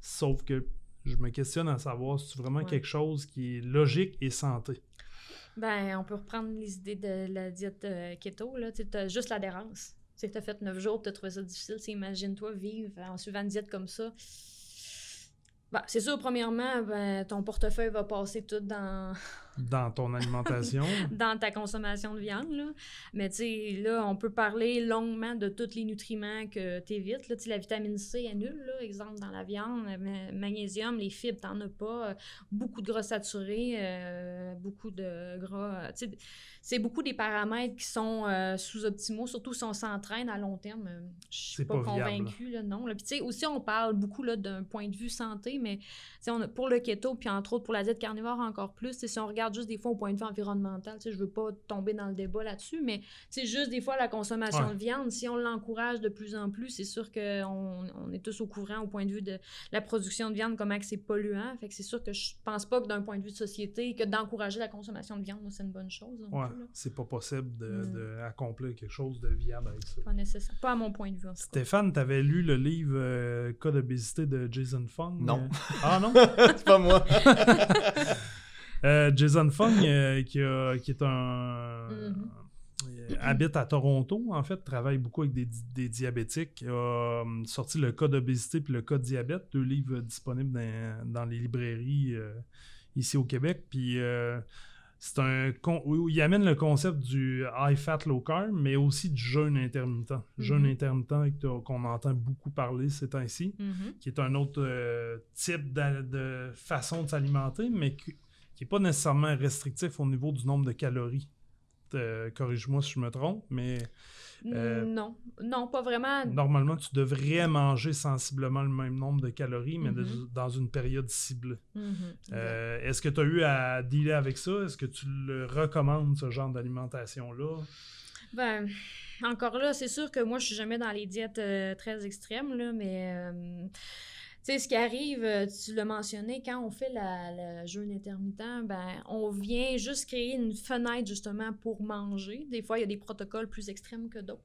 Sauf que je me questionne à savoir si c'est vraiment quelque chose qui est logique et santé. Ben, on peut reprendre les idées de la diète keto. Tu as juste l'adhérence. Tu as fait 9 jours, tu as trouvé ça difficile. Imagine-toi vivre en suivant une diète comme ça. Ben, c'est sûr, premièrement, ton portefeuille va passer tout dans ton alimentation. Dans ta consommation de viande, là. Mais tu sais, là, on peut parler longuement de tous les nutriments que tu évites. Là, la vitamine C est nulle, là, exemple, dans la viande. Magnésium, les fibres, t'en as pas. Beaucoup de gras saturés, beaucoup de gras... c'est beaucoup des paramètres qui sont sous-optimaux, surtout si on s'entraîne à long terme. Je suis pas convaincue, là, non. Puis tu sais, aussi, on parle beaucoup là, d'un point de vue santé, mais pour le keto, puis entre autres pour la diète carnivore encore plus, si on regarde juste des fois au point de vue environnemental, je veux pas tomber dans le débat là-dessus, mais c'est juste des fois la consommation de viande, si on l'encourage de plus en plus, c'est sûr qu'on est tous au courant au point de vue de la production de viande, comment que c'est polluant, fait que c'est sûr que je pense pas que d'un point de vue de société, que d'encourager la consommation de viande, moi, c'est une bonne chose. C'est pas possible d'accomplir quelque chose de viable avec ça. Pas nécessaire, pas à mon point de vue en tout cas. Stéphane, t'avais lu le livre Cas d'obésité de Jason Fung? Non. Ah non? C'est pas moi. Jason Fung, qui est habite à Toronto, en fait, travaille beaucoup avec des diabétiques, a sorti le Cas d'obésité puis le Cas de diabète, 2 livres disponibles dans les librairies ici au Québec. Puis il amène le concept du high fat low carb, mais aussi du jeûne intermittent. Jeûne intermittent qu'on entend beaucoup parler ces temps-ci, qui est un autre type de façon de s'alimenter, mais qui n'est pas nécessairement restrictif au niveau du nombre de calories. Corrige-moi si je me trompe, mais... non, pas vraiment. Normalement, tu devrais manger sensiblement le même nombre de calories, mais dans une période ciblée. Est-ce que tu as eu à dealer avec ça? Est-ce que tu le recommandes, ce genre d'alimentation-là? Ben, encore là, c'est sûr que moi, je suis jamais dans les diètes très extrêmes, là, mais... Tu sais, ce qui arrive, tu l'as mentionné, quand on fait le jeûne intermittent, ben, on vient juste créer une fenêtre, justement, pour manger. Des fois, il y a des protocoles plus extrêmes que d'autres.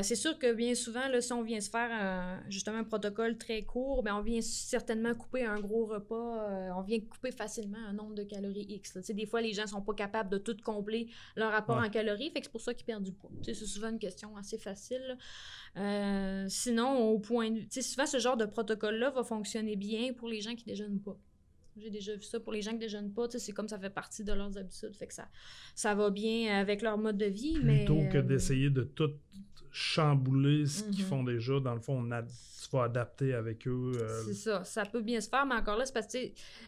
C'est sûr que bien souvent, là, si on vient se faire justement un protocole très court, ben, on vient certainement couper un gros repas. On vient couper facilement un nombre de calories X. Tu sais, des fois, les gens ne sont pas capables de tout combler leur rapport en calories, fait que c'est pour ça qu'ils perdent du poids. Tu sais, c'est souvent une question assez facile. Sinon, au point de vue... Tu sais, souvent, ce genre de protocole-là va fonctionner bien pour les gens qui déjeunent pas. J'ai déjà vu ça pour les gens qui déjeunent pas, tu sais, c'est comme ça fait partie de leurs habitudes, fait que ça va bien avec leur mode de vie. Plutôt que d'essayer de tout chambouler ce qu'ils font déjà, dans le fond, tu vas adapter avec eux. C'est ça peut bien se faire, mais encore là, c'est parce que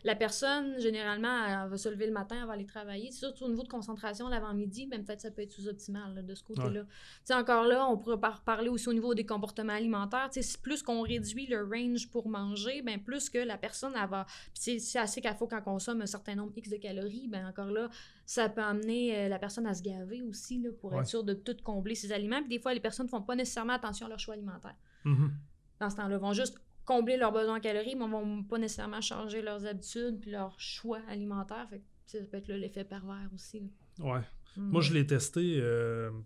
la personne, généralement, elle va se lever le matin, elle va aller travailler. Surtout au niveau de concentration, l'avant-midi, même peut-être ça peut être sous-optimal là, de ce côté-là. Tu sais, encore là, on pourrait parler aussi au niveau des comportements alimentaires. Tu sais, plus qu'on réduit le range pour manger, ben plus que la personne, elle va... Puis c'est assez qu'il faut qu'elle consomme un certain nombre X de calories, ben encore là, ça peut amener la personne à se gaver aussi là, pour être sûr de tout combler ses aliments. Puis des fois, les personnes ne font pas nécessairement attention à leur choix alimentaire. Dans ce temps-là, ils vont juste combler leurs besoins en calories, mais ils ne vont pas nécessairement changer leurs habitudes puis leur choix alimentaire. Fait que, ça peut être l'effet pervers aussi. Là. Ouais. Moi, je l'ai testé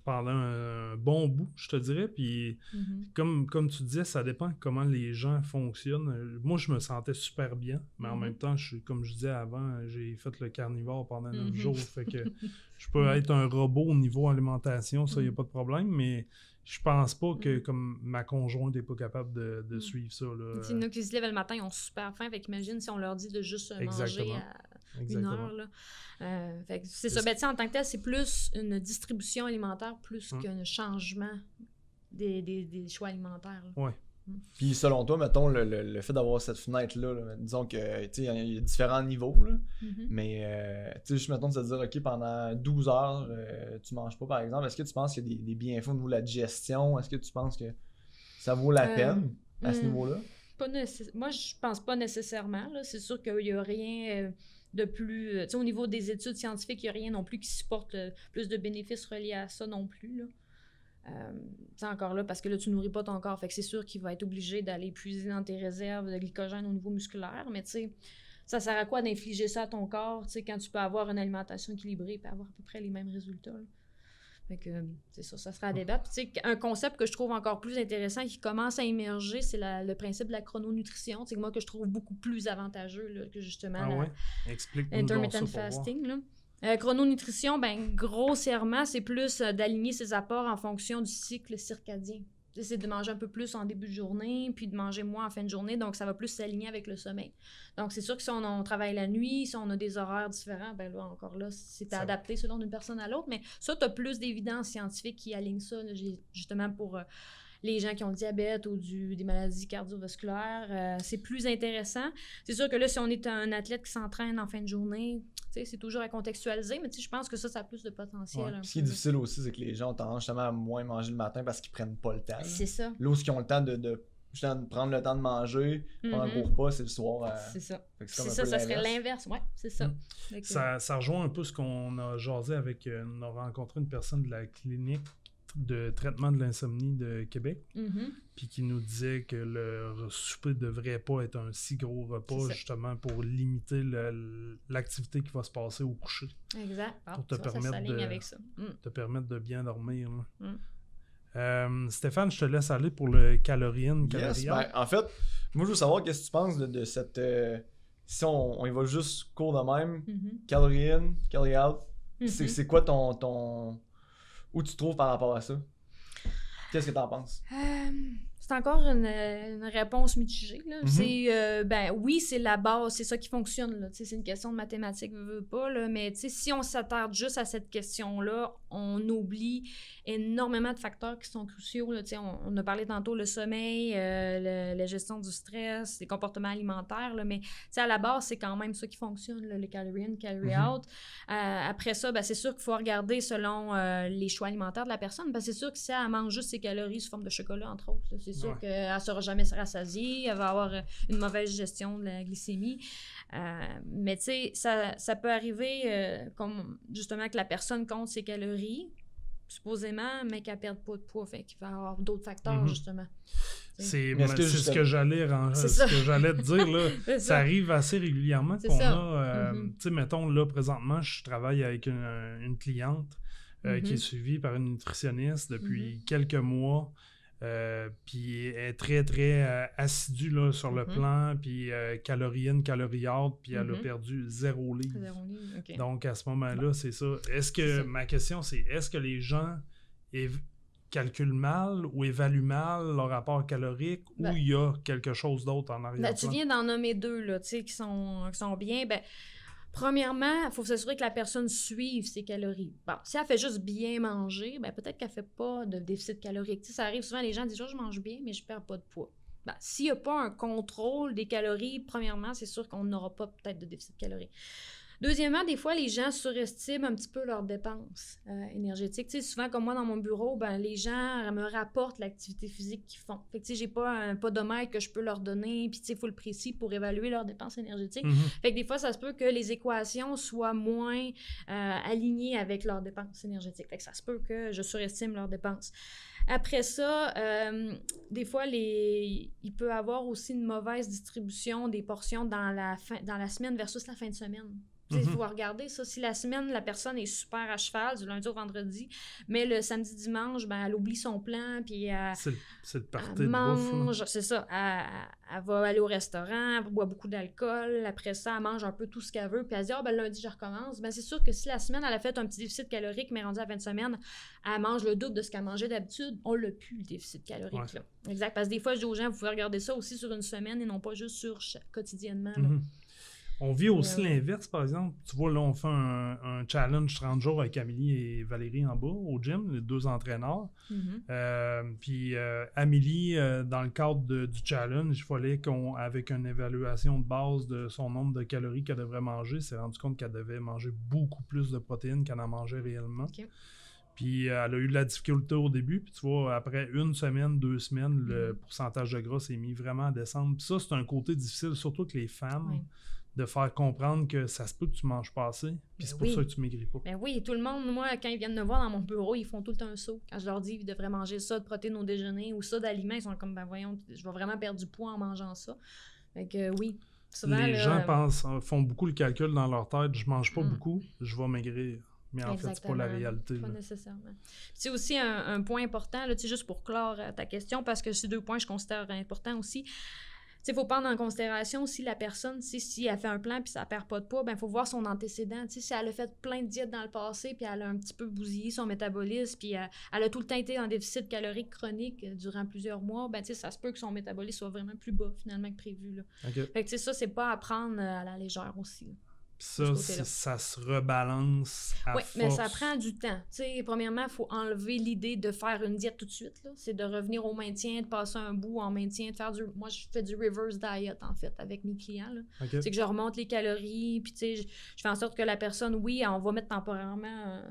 pendant un bon bout, je te dirais. Puis, comme tu disais, ça dépend comment les gens fonctionnent. Moi, je me sentais super bien, mais en même temps, comme je disais avant, j'ai fait le carnivore pendant 9 jours. Fait que je peux être un robot au niveau alimentation, ça, il n'y a pas de problème, mais je pense pas que comme ma conjointe n'est pas capable de suivre ça. Il y en a qui se lèvent le matin, ils ont super faim. Fait qu'imagine si on leur dit de juste manger à 1 heure. Là. Fait que c'est ça. Ben, en tant que tel, c'est plus une distribution alimentaire plus qu'un changement des choix alimentaires. Oui. Puis selon toi, mettons, le fait d'avoir cette fenêtre-là, disons que il y a différents niveaux, là, mais juste mettons de se dire, OK, pendant 12 heures, tu manges pas, par exemple, est-ce que tu penses qu'il y a des bienfaits au niveau de la digestion? Est-ce que tu penses que ça vaut la peine à ce niveau-là? Moi, je pense pas nécessairement. Là. C'est sûr qu'il n'y a rien de plus... au niveau des études scientifiques, il n'y a rien non plus qui supporte plus de bénéfices reliés à ça non plus, là. C'est encore là parce que là tu nourris pas ton corps, fait que c'est sûr qu'il va être obligé d'aller puiser dans tes réserves de glycogène au niveau musculaire, mais tu sais, ça sert à quoi d'infliger ça à ton corps, tu sais, quand tu peux avoir une alimentation équilibrée et avoir à peu près les mêmes résultats, là. Fait que c'est ça sera à débattre. Tu sais, un concept que je trouve encore plus intéressant qui commence à émerger, c'est le principe de la chrononutrition, c'est moi que je trouve beaucoup plus avantageux là, que justement Explique-nous fasting là. Chrononutrition, ben grossièrement, c'est plus d'aligner ses apports en fonction du cycle circadien. C'est de manger un peu plus en début de journée, puis de manger moins en fin de journée, donc ça va plus s'aligner avec le sommeil. Donc c'est sûr que si on travaille la nuit, si on a des horaires différents, ben là, encore là, c'est adapté selon d'une personne à l'autre, mais ça, tu as plus d'évidence scientifique qui aligne ça, là, justement pour... les gens qui ont le diabète ou des maladies cardiovasculaires, c'est plus intéressant. C'est sûr que là, si on est un athlète qui s'entraîne en fin de journée, c'est toujours à contextualiser, mais je pense que ça a plus de potentiel. Ce qui est difficile aussi, c'est que les gens ont tendance justement à moins manger le matin parce qu'ils prennent pas le temps. C'est ça. Là où ils ont le temps de prendre le temps de manger, pendant un gros repas, c'est le soir. C'est ça. Ça serait l'inverse. Oui, c'est ça. Ça rejoint un peu ce qu'on a jasé avec... on a rencontré une personne de la clinique de traitement de l'insomnie de Québec, puis qui nous disait que le souper ne devrait pas être un si gros repas, justement pour limiter l'activité qui va se passer au coucher. Exact. Pour te permettre de bien dormir. Stéphane, je te laisse aller pour le calorie in, calorie out. En fait, moi je veux savoir qu'est-ce que tu penses de cette... si on y va juste court de même, calorie in, calorie out, c'est quoi ton... Où tu te trouves par rapport à ça? Qu'est-ce que tu en penses? C'est encore une réponse mitigée. Là. C'est, oui, c'est la base, c'est ça qui fonctionne. Là. C'est une question de mathématiques, veut pas, là, mais si on s'attarde juste à cette question-là, on oublie énormément de facteurs qui sont cruciaux. Là. On a parlé tantôt le sommeil, la gestion du stress, les comportements alimentaires, là, mais à la base, c'est quand même ça qui fonctionne, là, les calories in, calories out. Après ça, c'est sûr qu'il faut regarder selon les choix alimentaires de la personne. C'est sûr que si elle mange juste ses calories sous forme de chocolat, entre autres, là, c'est sûr qu'elle ne sera jamais rassasiée, elle va avoir une mauvaise gestion de la glycémie. Mais tu sais, ça peut arriver comme justement que la personne compte ses calories, supposément, mais qu'elle ne perde pas de poids. Fait qu'il va y avoir d'autres facteurs, justement. C'est ce que j'allais te dire. Là. Ça arrive assez régulièrement qu'on a... tu sais, mettons, là, présentement, je travaille avec une cliente qui est suivie par une nutritionniste depuis quelques mois. Puis elle est très, très assidue là, sur le plan, puis calories in, calories out, puis elle a perdu 0 livre. 0 livre, OK. Donc, à ce moment-là, c'est ça. Ma question, c'est, est-ce que les gens calculent mal ou évaluent mal leur rapport calorique ou il y a quelque chose d'autre en arrière-plan? Tu viens d'en nommer 2, là, tu sais, qui sont bien. Premièrement, il faut s'assurer que la personne suive ses calories. Bon, si elle fait juste bien manger, peut-être qu'elle ne fait pas de déficit calorique. Tu sais, ça arrive souvent, les gens disent « je mange bien, mais je ne perds pas de poids ». S'il n'y a pas un contrôle des calories, premièrement, c'est sûr qu'on n'aura pas peut-être de déficit calorique. Deuxièmement, des fois, les gens surestiment un petit peu leurs dépenses énergétiques. Tu sais, souvent, comme moi, dans mon bureau, les gens me rapportent l'activité physique qu'ils font. Fait que, tu sais, j'ai pas un podomètre que je peux leur donner, puis, tu sais, il faut le précis pour évaluer leurs dépenses énergétiques. Fait que des fois, ça se peut que les équations soient moins alignées avec leurs dépenses énergétiques. Fait que ça se peut que je surestime leurs dépenses. Après ça, des fois, il peut y avoir aussi une mauvaise distribution des portions dans la semaine versus la fin de semaine. Il faut regarder ça. Si la semaine, la personne est super à cheval, du lundi au vendredi, mais le samedi, dimanche, elle oublie son plan, puis c'est le party elle de mange, bouffe. c'est ça. Elle va aller au restaurant, elle boit beaucoup d'alcool. Après ça, elle mange un peu tout ce qu'elle veut, puis elle se dit « lundi, je recommence ». C'est sûr que si la semaine, elle a fait un petit déficit calorique, mais rendue à la fin de semaine, elle mange le double de ce qu'elle mangeait d'habitude, on l'a plus, le déficit calorique. Là. Exact. Parce que des fois, je dis aux gens, vous pouvez regarder ça aussi sur une semaine et non pas juste quotidiennement. Là. On vit aussi l'inverse, par exemple. Tu vois, là, on fait un challenge 30 jours avec Amélie et Valérie en bas, au gym, les 2 entraîneurs. Puis Amélie, dans le cadre du challenge, il fallait avec une évaluation de base de son nombre de calories qu'elle devrait manger, s'est rendu compte qu'elle devait manger beaucoup plus de protéines qu'elle en mangeait réellement. Okay. Puis elle a eu de la difficulté au début, puis tu vois, après 1 semaine, 2 semaines, le pourcentage de gras s'est mis vraiment à descendre. Puis ça, c'est un côté difficile, surtout avec les femmes. De faire comprendre que ça se peut que tu manges pas assez, puis c'est pour ça que tu maigris pas. Oui, tout le monde, moi, quand ils viennent me voir dans mon bureau, ils font tout le temps un saut. Quand je leur dis qu'ils devraient manger ça de protéines au déjeuner ou ça d'aliments, ils sont comme, voyons, je vais vraiment perdre du poids en mangeant ça. Fait que oui, souvent... Les gens font beaucoup le calcul dans leur tête, je mange pas beaucoup, je vais maigrir. Mais en fait, c'est pas la réalité. Pas nécessairement. C'est aussi un point important, là, juste pour clore ta question, parce que ces 2 points, je considère importants aussi. Il faut prendre en considération si la personne, si elle fait un plan puis ça perd pas de poids, il faut voir son antécédent. Si elle a fait plein de diètes dans le passé puis elle a un petit peu bousillé son métabolisme puis elle a tout le temps été en déficit calorique chronique durant plusieurs mois, ça se peut que son métabolisme soit vraiment plus bas finalement que prévu. Là. Okay. Fait que ça, c'est pas à prendre à la légère aussi. Là. Ça se rebalance à force. Oui, mais ça prend du temps. Premièrement, il faut enlever l'idée de faire une diète tout de suite. Là. C'est de revenir au maintien, de passer un bout en maintien, de faire Moi, je fais du reverse diet, en fait, avec mes clients. Okay. C'est que je remonte les calories, puis je fais en sorte que la personne, on va mettre temporairement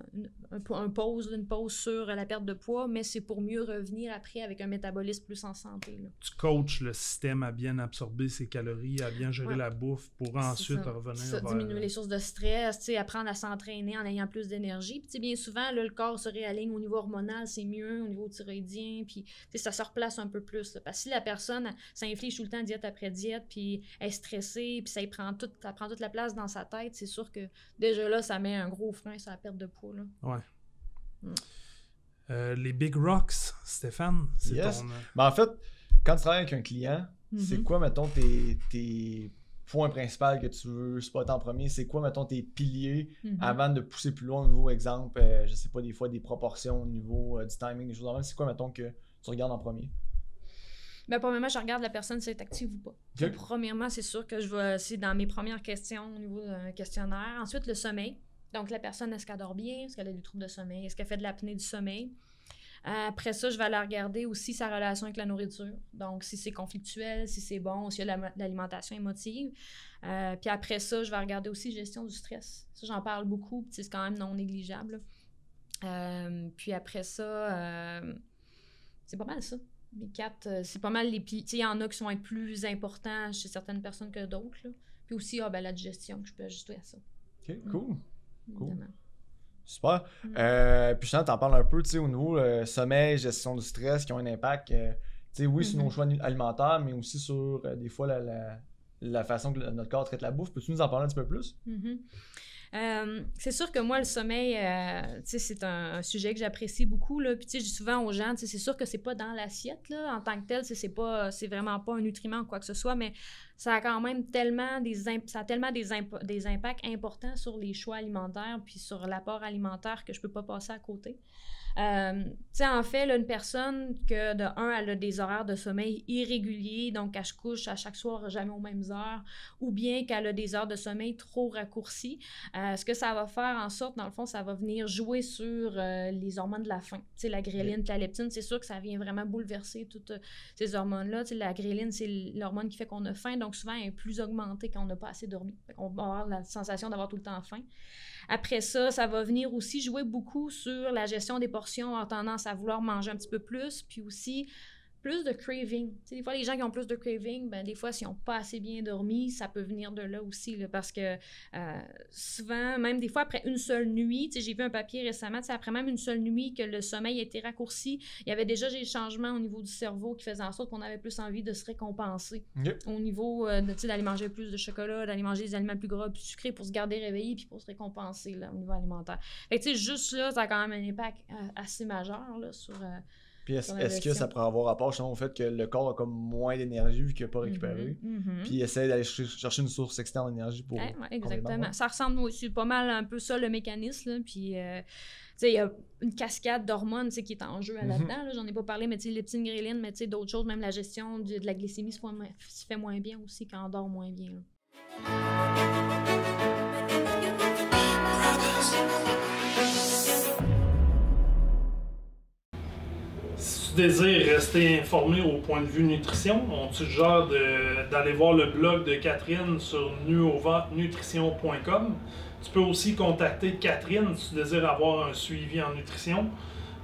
une pause sur la perte de poids, mais c'est pour mieux revenir après avec un métabolisme plus en santé. Là. Tu coaches le système à bien absorber ses calories, à bien gérer la bouffe pour ensuite revenir vers... les sources de stress, apprendre à s'entraîner en ayant plus d'énergie. Puis bien souvent, là, le corps se réaligne au niveau hormonal, c'est mieux, au niveau thyroïdien, puis ça se replace un peu plus. Là. Parce que si la personne s'inflige tout le temps diète après diète, puis elle est stressée, puis ça prend toute la place dans sa tête, c'est sûr que déjà là, ça met un gros frein sur la perte de poids. Là. Ouais. Les Big Rocks, Stéphane, c'est ton... en fait, quand tu travailles avec un client, c'est quoi, mettons, tes point principal que tu veux spotter en premier, c'est quoi, mettons, tes piliers avant de pousser plus loin au niveau, exemple, je sais pas, des fois des proportions au niveau du timing, des choses comme ça, c'est quoi, mettons, que tu regardes en premier? Ben, premièrement, je regarde la personne si elle est active ou pas. Okay. Premièrement, c'est sûr que c'est dans mes premières questions au niveau d'un questionnaire. Ensuite, le sommeil. Donc, la personne, est-ce qu'elle dort bien? Est-ce qu'elle a des troubles de sommeil? Est-ce qu'elle fait de l'apnée du sommeil? Après ça, je vais aller regarder aussi sa relation avec la nourriture. Donc, si c'est conflictuel, si c'est bon, s'il y a de l'alimentation émotive. Puis après ça, je vais regarder aussi gestion du stress. Ça, j'en parle beaucoup, puis c'est quand même non négligeable. Puis après ça, c'est pas mal ça. Les 4, c'est pas mal les... Tu sais, il y en a qui sont plus importants chez certaines personnes que d'autres. Là. Puis aussi, la digestion, que je peux ajuster à ça. OK, cool. Cool. Super. Puis je t'en parle un peu, tu sais, au niveau sommeil, gestion du stress, qui ont un impact, tu sais, oui, sur nos choix alimentaires, mais aussi sur, des fois, la façon que notre corps traite la bouffe. Peux-tu nous en parler un petit peu plus? C'est sûr que moi, le sommeil, c'est un sujet que j'apprécie beaucoup. Là. Puis je dis souvent aux gens, c'est sûr que c'est pas dans l'assiette là, en tant que tel, c'est vraiment pas un nutriment ou quoi que ce soit, mais ça a quand même tellement des impacts importants sur les choix alimentaires puis sur l'apport alimentaire que je peux pas passer à côté. En fait, là, une personne que de un, elle a des horaires de sommeil irréguliers, donc elle se couche à chaque soir jamais aux mêmes heures, ou bien qu'elle a des heures de sommeil trop raccourcies, ce que ça va faire en sorte, dans le fond, ça va venir jouer sur les hormones de la faim. T'sais, la gréline, la leptine, c'est sûr que ça vient vraiment bouleverser toutes ces hormones-là. T'sais, la gréline, c'est l'hormone qui fait qu'on a faim, donc souvent elle est plus augmentée quand on n'a pas assez dormi. On va avoir la sensation d'avoir tout le temps faim. Après ça, ça va venir aussi jouer beaucoup sur la gestion des portions, en tendance à vouloir manger un petit peu plus, puis aussi plus de craving. T'sais, des fois, les gens qui ont plus de craving, ben, des fois, s'ils n'ont pas assez bien dormi, ça peut venir de là aussi, là, parce que souvent, même des fois, après une seule nuit, j'ai vu un papier récemment, après même une seule nuit que le sommeil a été raccourci, il y avait déjà des changements au niveau du cerveau qui faisaient en sorte qu'on avait plus envie de se récompenser. Au niveau d'aller manger plus de chocolat, d'aller manger des aliments plus gras, plus sucrés pour se garder réveillé puis pour se récompenser là, au niveau alimentaire. Fait que juste là, ça a quand même un impact assez majeur là, sur... Puis est-ce que ça pourrait avoir rapport justement au fait que le corps a comme moins d'énergie vu qu'il n'a pas récupéré, puis essaie d'aller chercher une source externe d'énergie pour... exactement. Ça ressemble aussi pas mal un peu ça le mécanisme, là, puis... il y a une cascade d'hormones qui est en jeu là-dedans. Là, j'en ai pas parlé, mais leptine, gréline, mais d'autres choses, même la gestion de la glycémie se fait moins bien aussi quand on dort moins bien. Là. Si tu désires rester informé au point de vue nutrition, on te suggère d'aller voir le blog de Catherine sur nuovanutrition.com. Tu peux aussi contacter Catherine si tu désires avoir un suivi en nutrition.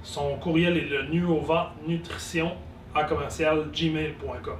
Son courriel est le nuovanutrition@gmail.com.